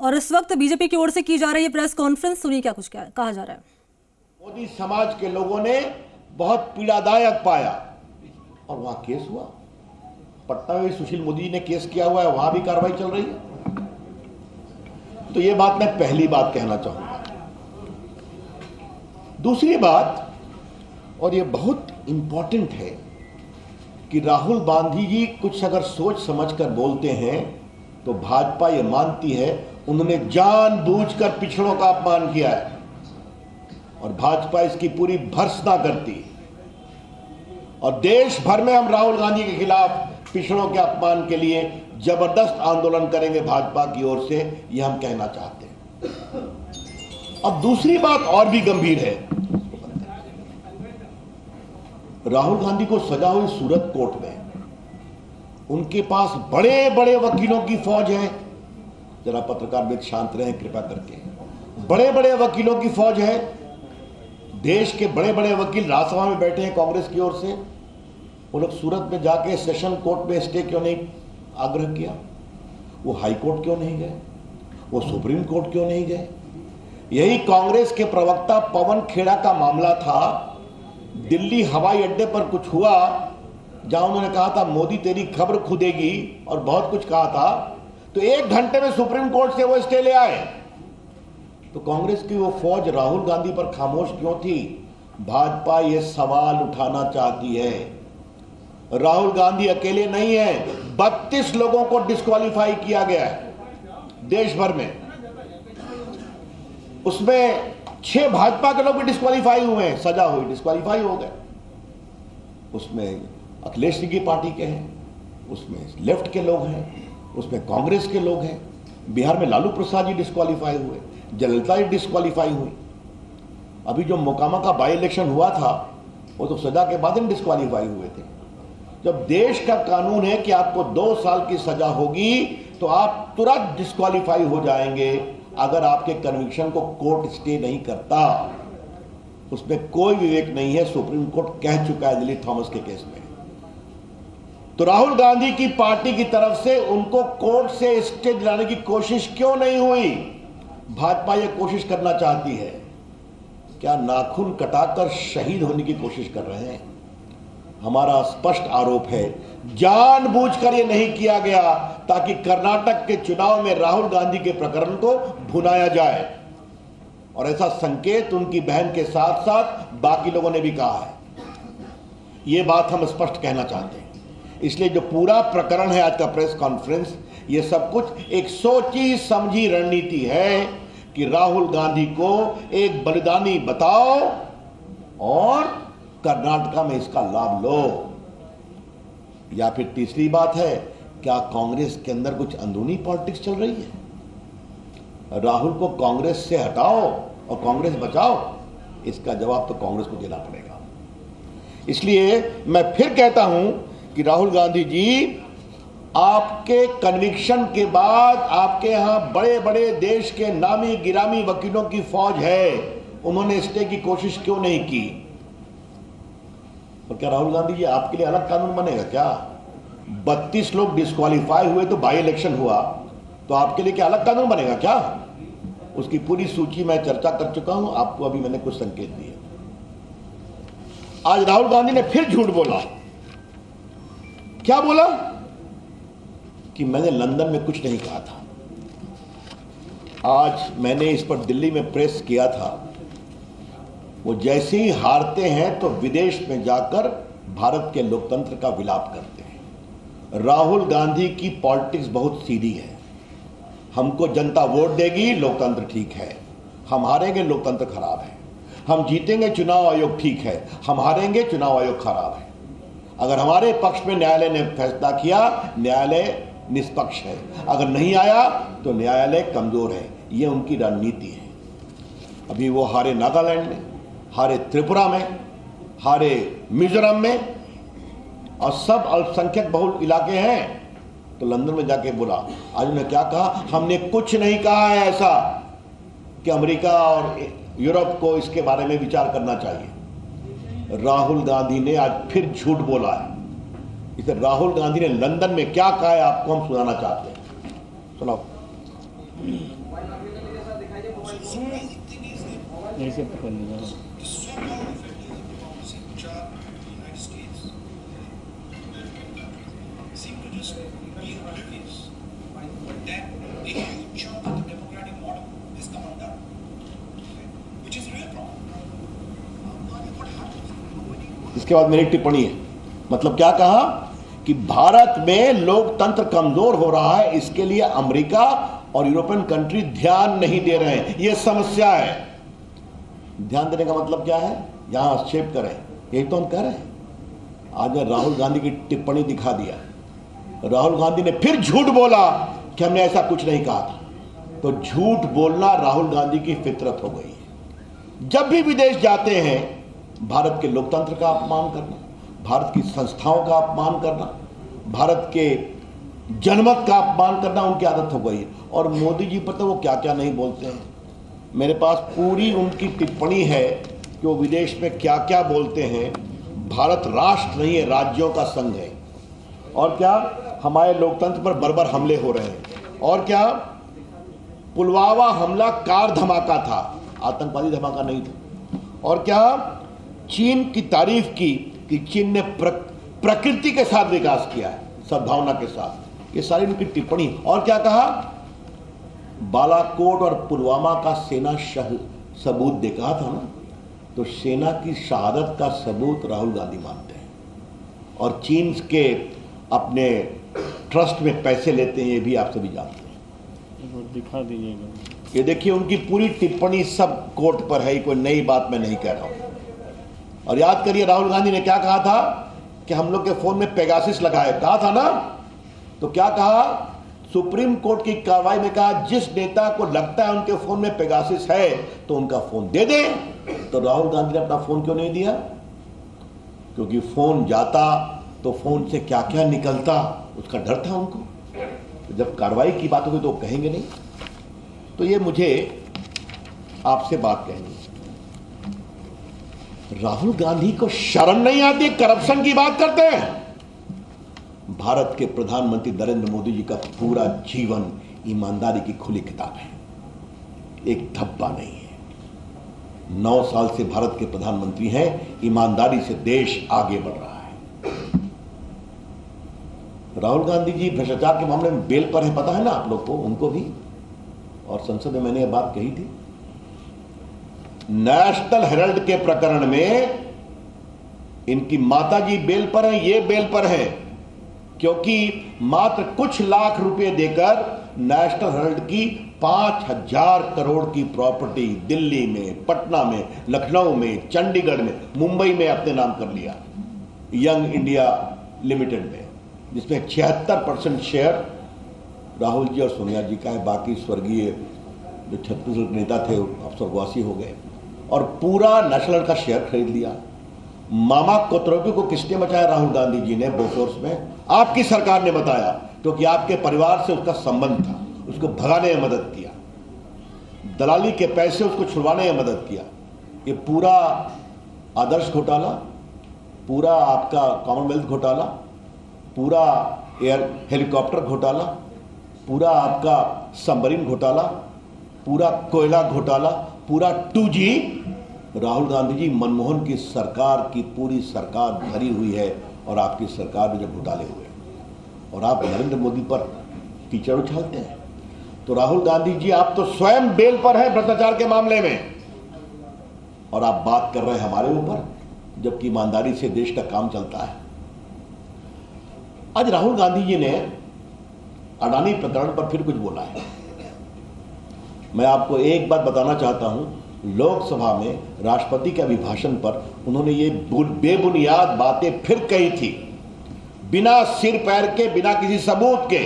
और इस वक्त बीजेपी की ओर से की जा रही है प्रेस कॉन्फ्रेंस, सुनिए क्या कुछ कहा जा रहा है। मोदी समाज के लोगों ने बहुत पीड़ादायक पाया और वहां केस हुआ। पटना में सुशील मोदी ने केस किया हुआ है, वहां भी कार्रवाई चल रही है। तो ये बात मैं पहली बात कहना चाहूंगा। दूसरी बात, और ये बहुत इंपॉर्टेंट है, कि राहुल गांधी जी कुछ अगर सोच समझकर बोलते हैं तो भाजपा ये मानती है उन्होंने जानबूझकर पिछड़ों का अपमान किया है और भाजपा इसकी पूरी भर्त्सना करती है। और देश भर में हम राहुल गांधी के खिलाफ पिछड़ों के अपमान के लिए जबरदस्त आंदोलन करेंगे भाजपा की ओर से, ये हम कहना चाहते हैं। अब दूसरी बात और भी गंभीर है। राहुल गांधी को सजा हुई सूरत कोर्ट में, उनके पास बड़े बड़े वकीलों की फौज है। जरा पत्रकार मित्र शांत रहें कृपा करके। बड़े बड़े वकीलों की फौज है। देश के बड़े बड़े वकील राज्यसभा में बैठे हैं कांग्रेस की ओर से। वो लोग सूरत में जाके सेशन कोर्ट में स्टे क्यों नहीं आग्रह किया? वो हाई कोर्ट क्यों नहीं गए? वो सुप्रीम कोर्ट क्यों नहीं गए? यही कांग्रेस के प्रवक्ता पवन खेड़ा का मामला था। दिल्ली हवाई अड्डे पर कुछ हुआ जहां उन्होंने कहा था मोदी तेरी खबर खुदेगी और बहुत कुछ कहा था, तो 1 घंटे में सुप्रीम कोर्ट से वो स्टे ले आए। तो कांग्रेस की वो फौज राहुल गांधी पर खामोश क्यों थी? भाजपा ये सवाल उठाना चाहती है। राहुल गांधी अकेले नहीं है, 32 लोगों को डिस्क्वालीफाई किया गया है देश भर में। उसमें 6 भाजपा के लोग भी डिस्क्वालीफाई हुए हैं, सजा हुई, डिस्क्वालीफाई हो गए। उसमें अखिलेश सिंह की पार्टी के हैं, उसमें लेफ्ट के लोग हैं, उसमें कांग्रेस के लोग हैं। बिहार में लालू प्रसाद जी डिस्क्वालीफाई हुए, जयललिता जी डिस्क्वालीफाई हुई। अभी जो मोकामा का बाई इलेक्शन हुआ था वो तो सजा के बाद ही डिस्क्वालीफाई हुए थे। जब देश का कानून है कि आपको 2 साल की सजा होगी तो आप तुरंत डिस्क्वालीफाई हो जाएंगे अगर आपके कन्विक्शन को कोर्ट स्टे नहीं करता। उसमें कोई विवेक नहीं है, सुप्रीम कोर्ट कह चुका है दिल्ली थॉमस के केस में। तो राहुल गांधी की पार्टी की तरफ से उनको कोर्ट से स्टे दिलाने की कोशिश क्यों नहीं हुई? भाजपा ये कोशिश करना चाहती है। क्या नाखून कटाकर शहीद होने की कोशिश कर रहे हैं? हमारा स्पष्ट आरोप है जानबूझकर ये नहीं किया गया ताकि कर्नाटक के चुनाव में राहुल गांधी के प्रकरण को भुनाया जाए। और ऐसा संकेत उनकी बहन के साथ साथ बाकी लोगों ने भी कहा है। ये बात हम स्पष्ट कहना चाहते हैं। इसलिए जो पूरा प्रकरण है आज का प्रेस कॉन्फ्रेंस, ये सब कुछ एक सोची समझी रणनीति है कि राहुल गांधी को एक बलिदानी बताओ और कर्नाटका में इसका लाभ लो। या फिर तीसरी बात है, क्या कांग्रेस के अंदर कुछ अंदरूनी पॉलिटिक्स चल रही है? राहुल को कांग्रेस से हटाओ और कांग्रेस बचाओ, इसका जवाब तो कांग्रेस को देना पड़ेगा। इसलिए मैं फिर कहता हूं कि राहुल गांधी जी, आपके कन्विक्शन के बाद आपके यहां बड़े बड़े देश के नामी गिरामी वकीलों की फौज है, उन्होंने स्टे की कोशिश क्यों नहीं की? और क्या राहुल गांधी जी आपके लिए अलग कानून बनेगा क्या? 32 लोग डिस्क्वालीफाई हुए तो बाई इलेक्शन हुआ, तो आपके लिए क्या अलग कानून बनेगा क्या? उसकी पूरी सूची मैं चर्चा कर चुका हूं, आपको अभी मैंने कुछ संकेत दिए। आज राहुल गांधी ने फिर झूठ बोला। क्या बोला? कि मैंने लंदन में कुछ नहीं कहा था। आज मैंने इस पर दिल्ली में प्रेस किया था। वो जैसे ही हारते हैं तो विदेश में जाकर भारत के लोकतंत्र का विलाप करते हैं। राहुल गांधी की पॉलिटिक्स बहुत सीधी है। हमको जनता वोट देगी, लोकतंत्र ठीक है। हम हारेंगे, लोकतंत्र खराब है। हम जीतेंगे, चुनाव आयोग ठीक है। हम हारेंगे, चुनाव आयोग खराब है। अगर हमारे पक्ष में न्यायालय ने फैसला किया, न्यायालय निष्पक्ष है। अगर नहीं आया तो न्यायालय कमजोर है। ये उनकी रणनीति है। अभी वो हारे नागालैंड में, हारे त्रिपुरा में, हारे मिजोरम में, और सब अल्पसंख्यक बहुल इलाके हैं। तो लंदन में जाके बोला। आज उन्होंने क्या कहा? हमने कुछ नहीं कहा है ऐसा कि अमेरिका और यूरोप को इसके बारे में विचार करना चाहिए। राहुल गांधी ने आज फिर झूठ बोला है। इसे राहुल गांधी ने लंदन में क्या कहा है आपको हम सुनाना चाहते हैं। सुनाओ। ऐसे पकड़ लिया। इसके बाद मेरी टिप्पणी है, मतलब क्या कहा कि भारत में लोकतंत्र कमजोर हो रहा है, इसके लिए अमेरिका और यूरोपियन कंट्री ध्यान नहीं दे रहे हैं, यह समस्या है। ध्यान देने का मतलब क्या है, यहां हस्तक्षेप करें, यही तो हम कह रहे हैं। आज राहुल गांधी की टिप्पणी दिखा दिया, राहुल गांधी ने फिर झूठ बोला कि हमने ऐसा कुछ नहीं कहा था। तो झूठ बोलना राहुल गांधी की फितरत हो गई है। जब भी विदेश जाते हैं, भारत के लोकतंत्र का अपमान करना, भारत की संस्थाओं का अपमान करना, भारत के जनमत का अपमान करना उनकी आदत हो गई है। और मोदी जी पर तो वो क्या क्या नहीं बोलते हैं। मेरे पास पूरी उनकी टिप्पणी है कि वो विदेश में क्या क्या बोलते हैं। भारत राष्ट्र नहीं है, राज्यों का संघ है। और क्या हमारे लोकतंत्र पर बर्बर हमले हो रहे हैं। और क्या पुलवामा हमला कार धमाका था, आतंकवादी धमाका नहीं था। और क्या चीन की तारीफ की कि चीन ने प्रकृति के साथ विकास किया है, सद्भावना के साथ। ये सारी उनकी टिप्पणी। और क्या कहा, बालाकोट और पुलवामा का सेना सबूत देखा था ना, तो सेना की शहादत का सबूत राहुल गांधी मानते हैं। और चीन के अपने ट्रस्ट में पैसे लेते हैं, ये भी आप सभी जानते हैं। दिखा दीजिएगा। ये देखिए उनकी पूरी टिप्पणी सब कोर्ट पर है, कोई नई बात मैं नहीं कह रहा हूं। और याद करिए राहुल गांधी ने क्या कहा था कि हम लोग के फोन में पेगासिस लगाए, कहा था ना। तो क्या कहा, सुप्रीम कोर्ट की कार्रवाई में कहा जिस नेता को लगता है उनके फोन में पेगासिस है तो उनका फोन दे दें। तो राहुल गांधी ने अपना फोन क्यों नहीं दिया? क्योंकि फोन जाता तो फोन से क्या क्या निकलता उसका डर था उनको। तो जब कार्रवाई की बात होगी तो कहेंगे नहीं। तो ये मुझे आपसे बात कहनी है, राहुल गांधी को शर्म नहीं आती, करप्शन की बात करते हैं। भारत के प्रधानमंत्री नरेंद्र मोदी जी का पूरा जीवन ईमानदारी की खुली किताब है, एक धब्बा नहीं है। 9 साल से भारत के प्रधानमंत्री हैं, ईमानदारी से देश आगे बढ़ रहा है। राहुल गांधी जी भ्रष्टाचार के मामले में बेल पर है, पता है ना आप लोग को, उनको भी। और संसद में मैंने यह बात कही थी। नेशनल हेराल्ड के प्रकरण में इनकी माताजी बेल पर है, ये बेल पर है, क्योंकि मात्र कुछ लाख रुपए देकर नेशनल हेराल्ड की 5000 करोड़ की प्रॉपर्टी दिल्ली में, पटना में, लखनऊ में, चंडीगढ़ में, मुंबई में अपने नाम कर लिया, यंग इंडिया लिमिटेड में, जिसमें 76% शेयर राहुल जी और सोनिया जी का है। बाकी स्वर्गीय जो छत्तीसगढ़ के नेता थे अब स्वर्गवासी हो गए। और पूरा नेशनल का शेयर खरीद लिया। मामा कोतरोपी को किसने बचाया? राहुल गांधी जी ने बोफोर्स में। आपकी सरकार ने बताया, क्योंकि आपके परिवार से उसका संबंध था, उसको भगाने में मदद किया, दलाली के पैसे उसको छुड़वाने में मदद किया। ये पूरा आदर्श घोटाला, पूरा आपका कॉमनवेल्थ घोटाला, पूरा एयर हेलीकॉप्टर घोटाला, पूरा आपका सबमरीन घोटाला, पूरा कोयला घोटाला, पूरा 2G राहुल गांधी जी, मनमोहन की सरकार की पूरी सरकार भरी हुई है। और आपकी सरकार में जब घोटाले हुए और आप नरेंद्र मोदी पर कीचड़ उछालते हैं, तो राहुल गांधी जी आप तो स्वयं बेल पर हैं भ्रष्टाचार के मामले में, और आप बात कर रहे हैं हमारे ऊपर, जबकि ईमानदारी से देश का काम चलता है। आज राहुल गांधी जी ने अडानी प्रकरण पर फिर कुछ बोला है। मैं आपको एक बात बताना चाहता हूं, लोकसभा में राष्ट्रपति के अभिभाषण पर उन्होंने ये बेबुनियाद बातें फिर कही थी, बिना सिर पैर के, बिना किसी सबूत के।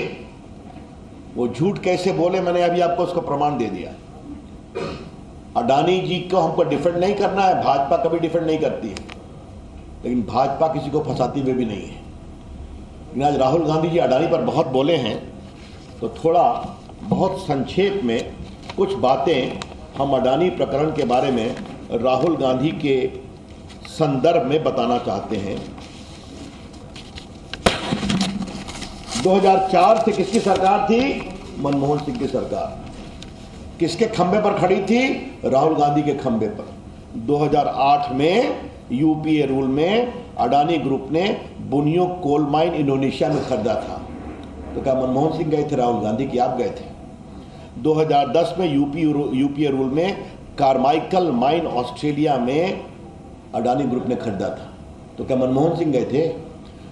वो झूठ कैसे बोले, मैंने अभी आपको उसका प्रमाण दे दिया। अडानी जी को हमको डिफेंड नहीं करना है, भाजपा कभी डिफेंड नहीं करती है, लेकिन भाजपा किसी को फंसाती हुई भी नहीं है। लेकिन आज राहुल गांधी जी अडानी पर बहुत बोले हैं, तो थोड़ा बहुत संक्षेप में कुछ बातें हम अडानी प्रकरण के बारे में राहुल गांधी के संदर्भ में बताना चाहते हैं। 2004 से किसकी सरकार थी? मनमोहन सिंह की सरकार। किसके खंबे पर खड़ी थी? राहुल गांधी के खंबे पर। 2008 में यूपीए रूल में अडानी ग्रुप ने बुनियो कोल माइन इंडोनेशिया में खरीदा था। तो क्या मनमोहन सिंह गए थे राहुल गांधी की? आप गए थे। 2010 में यूपीए रूल में कार्माइकल माइन ऑस्ट्रेलिया में अडानी ग्रुप ने खरीदा था। तो क्या मनमोहन सिंह गए थे?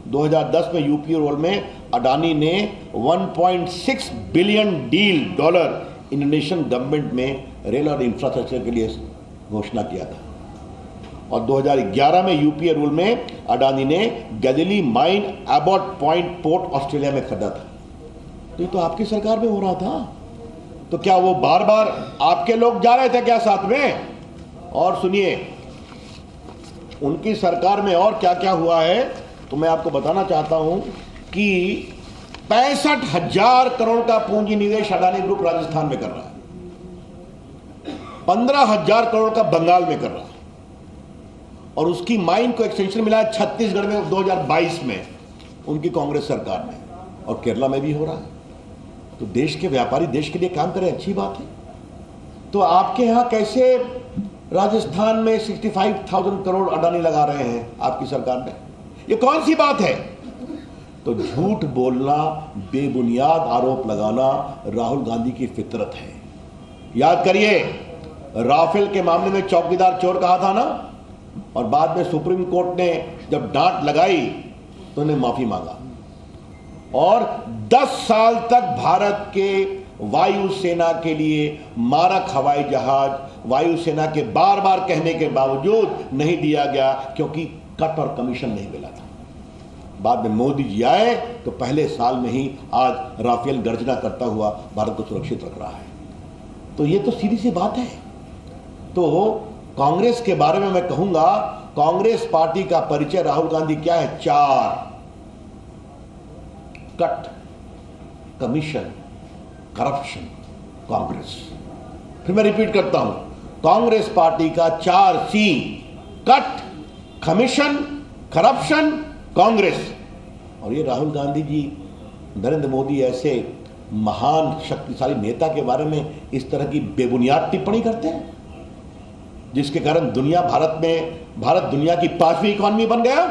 2010 में यूपीए रूल में अडानी ने 1.6 बिलियन डॉलर इंडोनेशियन गवर्नमेंट में रेल और इंफ्रास्ट्रक्चर के लिए घोषणा किया था। और 2011 में यूपीए रूल में अडानी ने Galilei mine Abbott point port Australia में खरीदा था। तो ये तो आपकी सरकार में हो रहा था। तो क्या वो बार बार आपके लोग जा रहे थे क्या साथ में? और सुनिए, उनकी सरकार में और क्या क्या हुआ है तो मैं आपको बताना चाहता हूं कि 65,000 करोड़ का पूंजी निवेश अडानी ग्रुप राजस्थान में कर रहा है, 15,000 करोड़ का बंगाल में कर रहा है, और उसकी माइन को एक्सटेंशन मिला है छत्तीसगढ़ में 2022 में उनकी कांग्रेस सरकार में, और केरला में भी हो रहा है। तो देश के व्यापारी देश के लिए काम करें, अच्छी बात है। तो आपके यहां कैसे राजस्थान में 65,000 करोड़ अडानी लगा रहे हैं आपकी सरकार में? ये कौन सी बात है? तो झूठ बोलना, बेबुनियाद आरोप लगाना राहुल गांधी की फितरत है। याद करिए, राफेल के मामले में चौकीदार चोर कहा था ना, और बाद में सुप्रीम कोर्ट ने जब डांट लगाई तो उन्हें माफी मांगा, और 10 साल तक भारत के वायुसेना के लिए मारक हवाई जहाज वायुसेना के बार बार कहने के बावजूद नहीं दिया गया, क्योंकि कट और कमीशन नहीं मिला था। बाद में मोदी जी आए तो पहले साल में ही आज राफेल गर्जना करता हुआ भारत को सुरक्षित रख रहा है। तो ये तो सीधी सी बात है। तो कांग्रेस के बारे में मैं कहूंगा, कांग्रेस पार्टी का परिचय राहुल गांधी क्या है? 4: कट, कमीशन, करप्शन, कांग्रेस। फिर मैं रिपीट करता हूं, कांग्रेस पार्टी का 4C: cut, commission, corruption, Congress. और ये राहुल गांधी जी, नरेंद्र मोदी ऐसे महान शक्तिशाली नेता के बारे में इस तरह की बेबुनियाद टिप्पणी करते हैं, जिसके कारण भारत दुनिया की 5वीं इकॉनमी बन गया,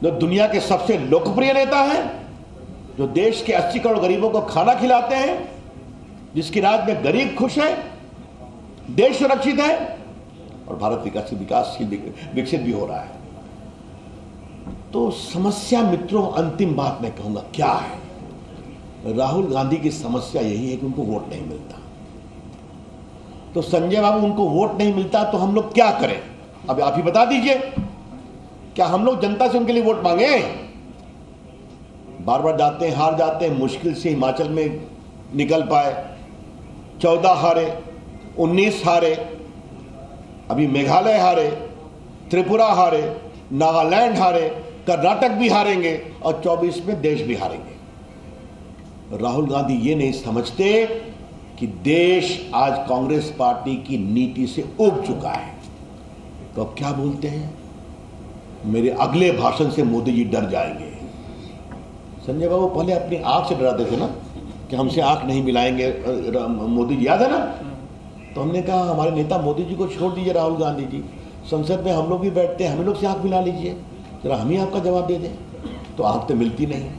जो दुनिया के सबसे लोकप्रिय नेता है, जो देश के 80 करोड़ गरीबों को खाना खिलाते हैं, जिसकी राज में गरीब खुश है, देश सुरक्षित है, और भारत विकसित भी हो रहा है। तो समस्या मित्रों, अंतिम बात मैं कहूंगा क्या है? राहुल गांधी की समस्या यही है कि उनको वोट नहीं मिलता। तो संजय बाबू, उनको वोट नहीं मिलता तो हम लोग क्या करें? अब आप ही बता दीजिए, क्या हम लोग जनता से उनके लिए वोट मांगे? बार बार जाते हैं, हार जाते हैं, मुश्किल से हिमाचल में निकल पाए, 14 हारे, 19 हारे, अभी मेघालय हारे, त्रिपुरा हारे, नागालैंड हारे, कर्नाटक भी हारेंगे, और 24 में देश भी हारेंगे। राहुल गांधी ये नहीं समझते कि देश आज कांग्रेस पार्टी की नीति से उब चुका है। तो अब क्या बोलते हैं? मेरे अगले भाषण से मोदी जी डर जाएंगे। संजय बाबू पहले अपनी आंख से डराते थे ना, कि हमसे आंख नहीं मिलाएंगे मोदी जी, याद है ना? तो हमने कहा हमारे नेता मोदी जी को छोड़ दीजिए, राहुल गांधी जी, संसद में हम लोग भी बैठते हैं, हम लोग से आंख मिला लीजिए, जरा हम ही आपका जवाब दे दें। तो आंख तो मिलती नहीं।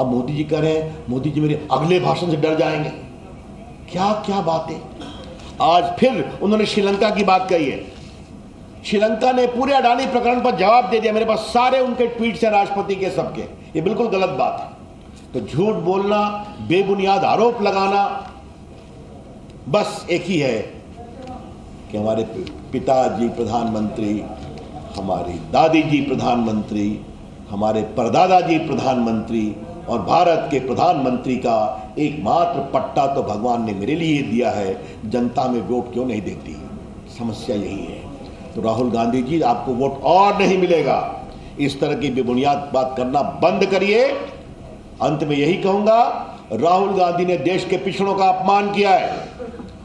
अब मोदी जी कह रहे हैं मोदी जी मेरे अगले भाषण से डर जाएंगे। क्या क्या बातें। आज फिर उन्होंने श्रीलंका की बात कही है। श्रीलंका ने पूरे अडानी प्रकरण पर जवाब दे दिया, मेरे पास सारे उनके ट्वीट्स हैं राष्ट्रपति के, सबके। ये बिल्कुल गलत बात है। तो झूठ बोलना, बेबुनियाद आरोप लगाना, बस एक ही है कि हमारे पिताजी प्रधानमंत्री, हमारी दादी जी प्रधानमंत्री, हमारे परदादा जी प्रधानमंत्री, और भारत के प्रधानमंत्री का एकमात्र पट्टा तो भगवान ने मेरे लिए दिया है, जनता में वोट क्यों नहीं देती? समस्या यही है। तो राहुल गांधी जी, आपको वोट और नहीं मिलेगा। इस तरह की बेबुनियाद बात करना बंद करिए। अंत में यही कहूंगा, राहुल गांधी ने देश के पिछड़ों का अपमान किया है,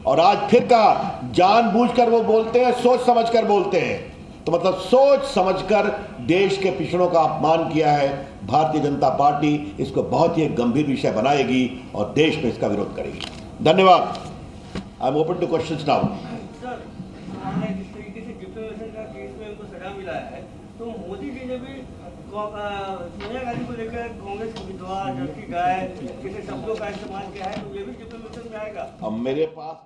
और आज फिर कहा जानबूझकर वो बोलते हैं, सोच समझकर बोलते हैं। तो मतलब सोच समझकर देश के पिछड़ों का अपमान किया है। भारतीय जनता पार्टी इसको बहुत ही एक गंभीर विषय बनाएगी और देश में इसका विरोध करेगी। धन्यवाद। I am open two questions now. Sir, जिस तरीके से डिफेमेशन का केस में उनको सजा मिला है, तो मोदी जी ने भी सोनिया गांधी को लेकर कांग्रेस विधवा जबकि गाय जैसे शब्दों का इस्तेमाल किया है, तो ये भी डिफेमेशन में आएगा। अब मेरे पास